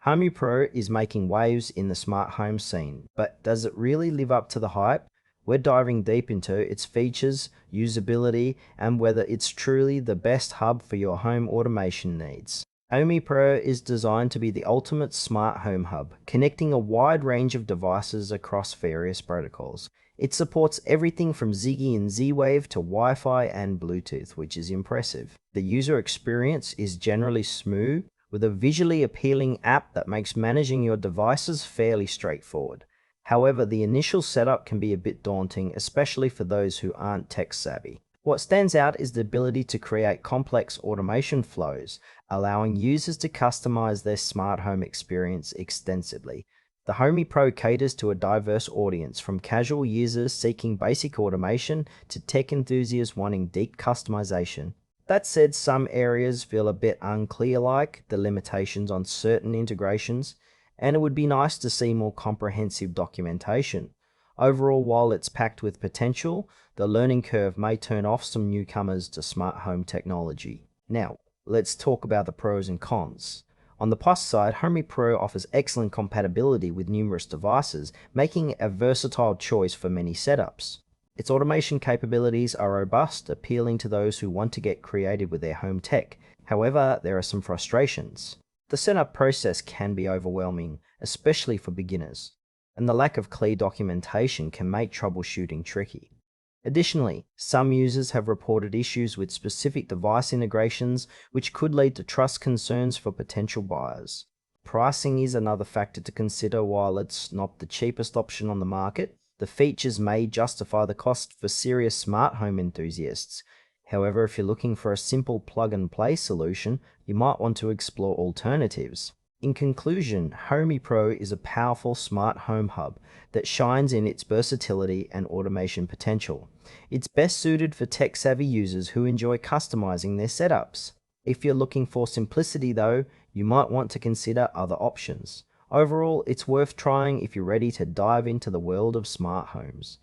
Homey Pro is making waves in the smart home scene, but does it really live up to the hype? We're diving deep into its features, usability, and whether it's truly the best hub for your home automation needs. Homey Pro is designed to be the ultimate smart home hub, connecting a wide range of devices across various protocols. It supports everything from Zigbee and Z-Wave to Wi-Fi and Bluetooth, which is impressive. The user experience is generally smooth, with a visually appealing app that makes managing your devices fairly straightforward. However, the initial setup can be a bit daunting, especially for those who aren't tech savvy. What stands out is the ability to create complex automation flows, allowing users to customize their smart home experience extensively. The Homey Pro caters to a diverse audience, from casual users seeking basic automation to tech enthusiasts wanting deep customization. That said, some areas feel a bit unclear, like the limitations on certain integrations, and it would be nice to see more comprehensive documentation. Overall, while it's packed with potential, the learning curve may turn off some newcomers to smart home technology. Now, let's talk about the pros and cons. On the plus side, Homey Pro offers excellent compatibility with numerous devices, making it a versatile choice for many setups. Its automation capabilities are robust, appealing to those who want to get creative with their home tech. However, there are some frustrations. The setup process can be overwhelming, especially for beginners, and the lack of clear documentation can make troubleshooting tricky. Additionally, some users have reported issues with specific device integrations, which could lead to trust concerns for potential buyers. Pricing is another factor to consider. While it's not the cheapest option on the market, the features may justify the cost for serious smart home enthusiasts. However, if you're looking for a simple plug-and-play solution, you might want to explore alternatives. In conclusion, Homey Pro is a powerful smart home hub that shines in its versatility and automation potential. It's best suited for tech-savvy users who enjoy customizing their setups. If you're looking for simplicity though, you might want to consider other options. Overall, it's worth trying if you're ready to dive into the world of smart homes.